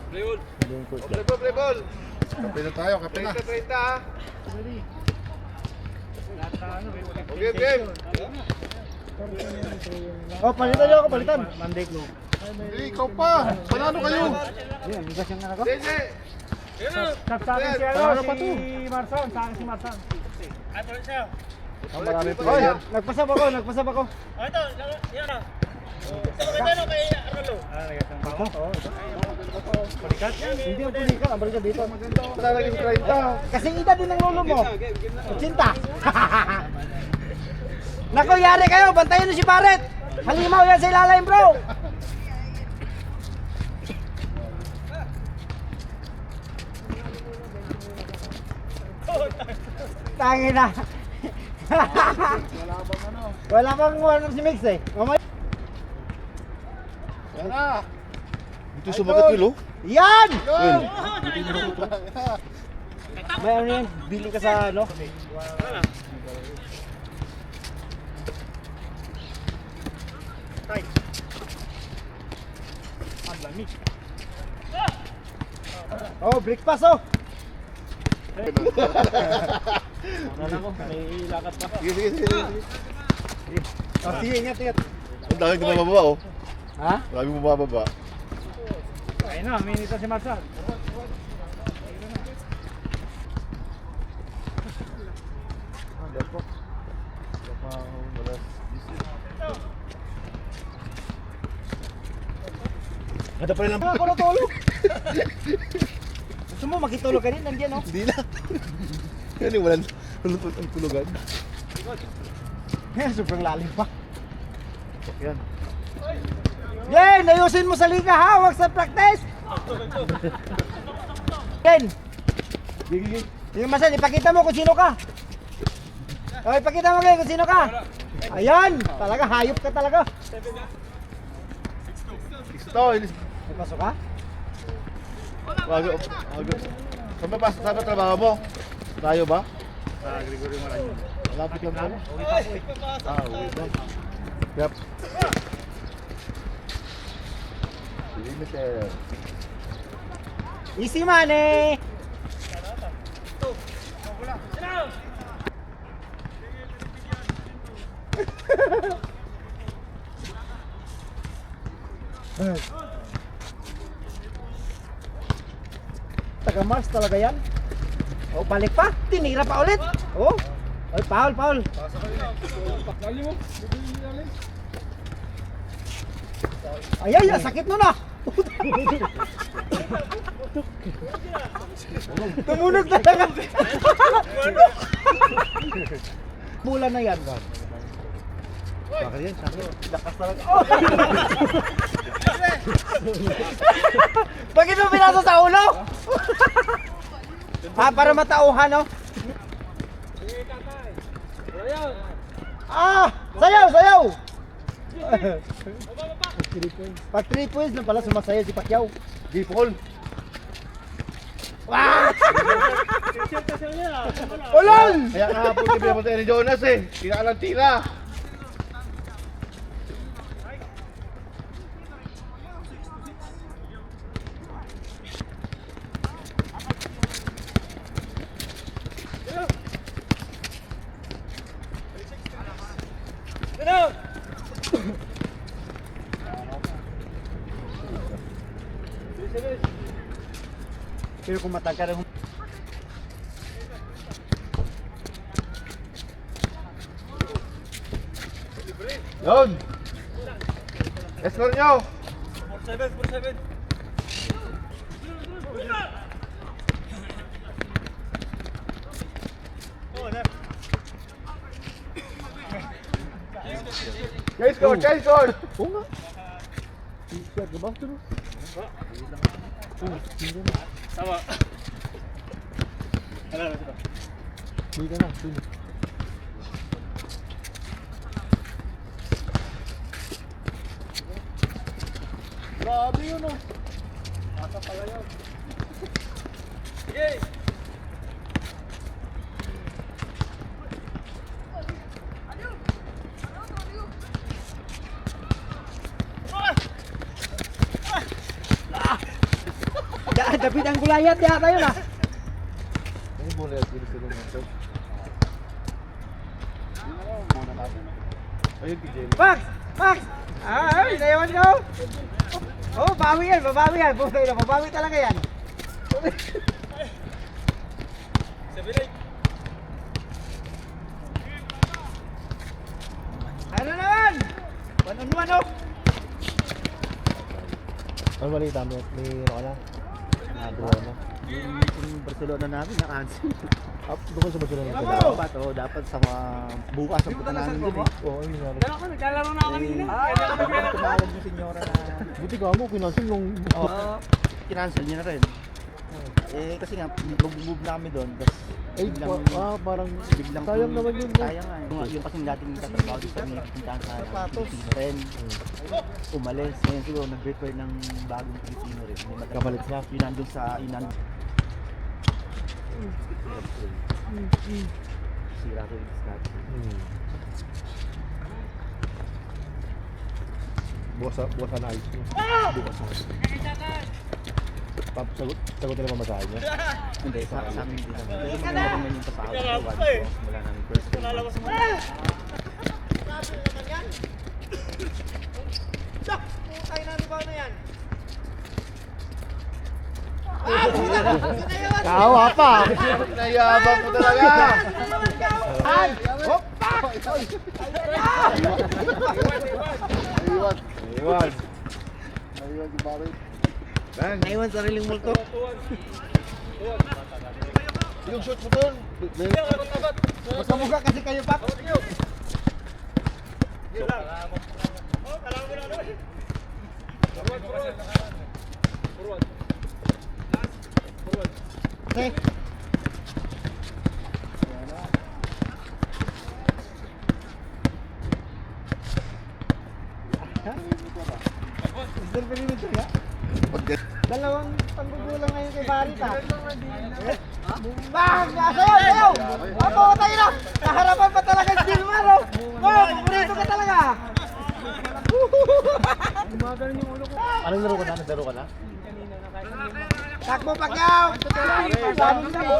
Play ball. Kape na tayo, kape na. 30 ha. Okay, game. Oh, palitan niyo ako, palitan. Monday Club. Hindi, ikaw pa. Panalo kayo. Yan, bigas yung anak ko. Sige. Sa akin si Panalo pa to. Marson, sa akin si Marson. Ang marami pa yan. Nagpasab ako. Oh, ito, yan na. Magkano kay Arnolo? Nagkasang pa ako. Balikat? Hindi ang pulikat, ang balikat dito. Lalagyan 30. Kasing edad din ng lolo mo. 80. Nako, yari kayo, bantayan niyo si Barret. Halimaw yan sa ilalim, bro. Tangin na. Wala bang ano si Mix eh. Mamaya. Yan na. Dito sumagat Will, oh. Yan! Will. May ano yan, billing ka sa ano? Tay. Ang lamig. Oh, break pass oh. Ano ko, may lakad pa. Sige. Oh, sige, ingat. Ang dami bumababa, oh. Ha? Dami bumababa. Ayun na, minita si Marson. Ada pa rin lang. Ako natulog. Gusto mo makitulog ka rin, nandiyan oh. Hindi na. Yan yung walang tulugan. Sobrang lalim pa. Yan. Yen, ayusin mo sa liga ha, huwag sa practice. Yen. Gigi. Yung Masan, ipakita mo kung sino ka. O, ipakita mo kayo kung sino ka. Ayan, talaga, hayop ka talaga. Ito, ilis. May pasok ka? Wago. Saan ba trabaho mo? Tayo ba? Sa Gregorio Marañon. Malapit lang tayo. Uwi ba? Yep. Limited. Easy money. Taga Mars talaga yan. Oh, balik pa. Tinira pa ulit. Oh. Oy, foul. Ay, sakit nun ah. Tumunog talaga. Bulan na yan, God. Bakit yan? Lakas talaga. Oh! Bakit mo pinasa sa ulo? Para matauhan, no? Sayaw! Pag 3 points lang pala sumasaya si Pacquiao. Gipol. Wow! Ulol! Kaya kahapon kami napunta ni Jonas eh. Tira lang tira. Pero kung matangkad ang Yun. Escort nyo. 47. Chase score. Oo nga. Siya, gabang to no? Sama. Ano? Hindi ka na. Grabe yun oh. Mata pala yun. Sige! David ang gulayat yata yun ah. Ini boleh sila nito. Muna natin. Ayun, PJ. Max! Max! Ay, nayawan ka oh. Oh, bawi yan, babawi yan. Babawi talaga yan. Ano naman? One on one oh. Ano balita mo? May wala? Barcelona. Yung Barcelona namin na-cancel. Doon sa Barcelona. Dapat, dapat sa mga bukas ang punta namin dun eh. Oo, yun nga. Dalawa ko, naglalaro na ako kanina. Tumawag yung senyora na Buti ka mo, kinasin yung... kinancel niya na rin. Kasi nga, mag-move na kami doon. Tapos Ay, biglang, parang... biglang sayang naman yun. Sayang nga eh. Yung kasing dating tatrabaho dito kami nagpuntahan sa Pilipino rin. Umalis. Ngayon siguro nag-refer ng bagong Pilipino rin. May matagal- Kapalit siya. Yun nandun sa... Sira ko yung stats. Bukas na ayos mo. Bukas na ayos. Sagot nila mamasahe niya. Hindi, sa amin dito. Hindi naman yung pasahod sa one ko. Wala namin first time. Lalabas mo. Putay na ba na yan? Kawa pa! Nayabang mo talaga! Ay! Hoppa! Iwan! Iwan! Naiwan si Barret. Bang! Naiwan sariling multo. Yung shoot mo doon! Magkamukha kasi kayo, Pak. Okay. Still perimeter ya? Dalawang panggugulang ngayon kay Barita. Bang! Ayaw! Ako, tayo na! Kaharapan pa talaga si Dilmar, oh! Oh, paborito ka talaga! Anong laro ka na? Naglaro ka na? Takbo Pacquiao! Sabi na po!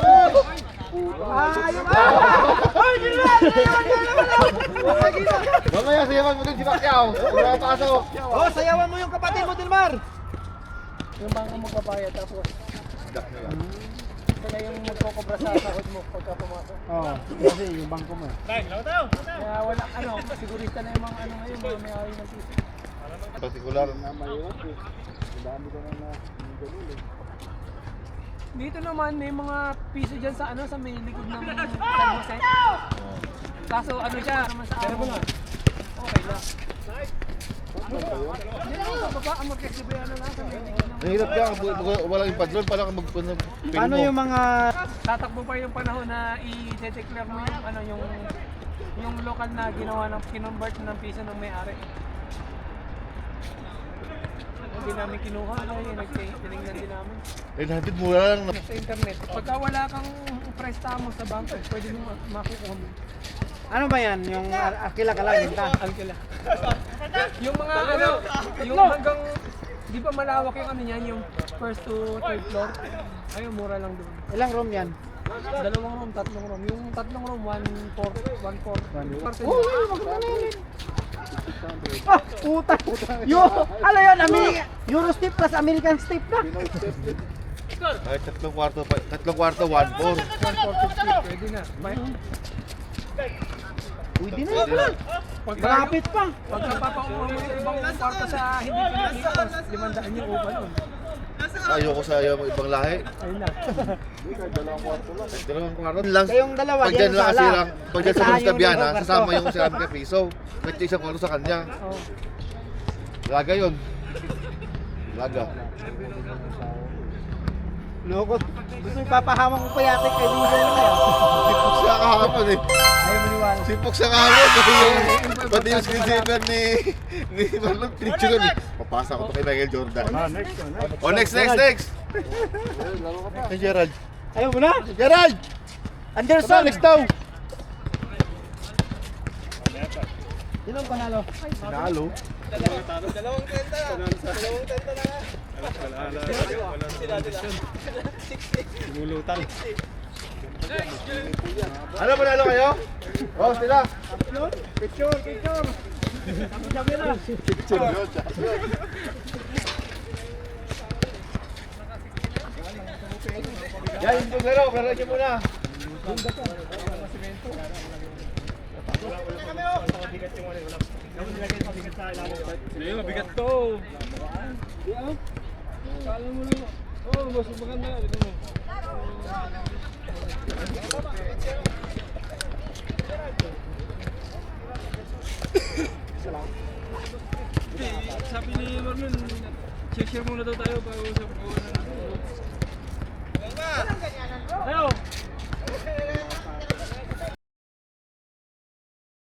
Ayaw! Ay, Dilmar! Mamaya sayawan mo din si Pacquiao! Wala pasok! Oh, sayawan mo yung kapatid mo, Dilmar! Yung bangka magbabayad tapos Dak na lang. sila yung magkokobra sa sahod mo pagka pumasok. Oo, kasi yung bangko mo. Kaya wala, sigurista na yung mga ngayon, mga may-ari ng piso. Partikular. Dito naman may mga piso dyan sa sa may likod ng San Jose. Kaso siya naman sa amo. Okay lang. Hindi naman sa baba, amortesi ba yan lang sa may likod ng... Nahirap ka, wala yung padron, pala ka Paano yung mga... Tatakbo pa yung panahon na i-declare mo yung yung lokal na ginawa ng kinonvert ng piso ng may-ari. Hindi namin kinuha, tinignan din namin. 800 mura lang. Sa internet, pagka wala kang prestamo sa bangko, pwede mo makukuha mo. Ano ba yan? Yung akila ka lang, yun ka? Alkila. Yung mga yung hanggang, di ba malawak yung niyan, yung first to third floor? Ayun, mura lang doon. Ilang room yan? 2 room, 3 room. Yung 3 room, 1/4. Oh, magkakalit. Ah, puta. Ano yun? Euro step plus American step na. Ay, tatlong kwarto, 1/4. Pwede na. Pwede na yun. Malapit pa. Pag napapauwa mo yung ibang kwarto sa hindi Pilipinas, 500 yung upa nun. Ayoko sa ibang lahi. Ayun na. Dalawang kwarto lang. Kayong dalawa, Pag dyan yan lang sala. kasi lang, pag dyan sa Saan Luz yung Tabiana, ibang sasama kwarto? yung sinabi kay Piso. Kahit isang kwarto sa kanya. Oh. Laga yun. Laga. Loko. Gusto ipapahawang ko pa yata kay Liga na kaya. Sipok siya kahapon eh. Ayaw maniwala. Sipok siya kahapon. Pati yung screensaver ni Marlon Trinchugan eh. Papasa ko to kay Michael Jordan. Oh, next. Hey, Gerald. Ayaw mo na? Gerald! Anderson! Next daw! Sino ang panalo? Nalo. Dalawang tenta na. Ano, panalo kayo? Oh, sila. Picture, picture. Yan, yung paglaro. Laro niyo muna. Ayun, mabigat to. Kala mo lang. Oh, mas maganda. Ito mo. Sabi ni Marlon, share muna daw tayo para usap ko. Ayo!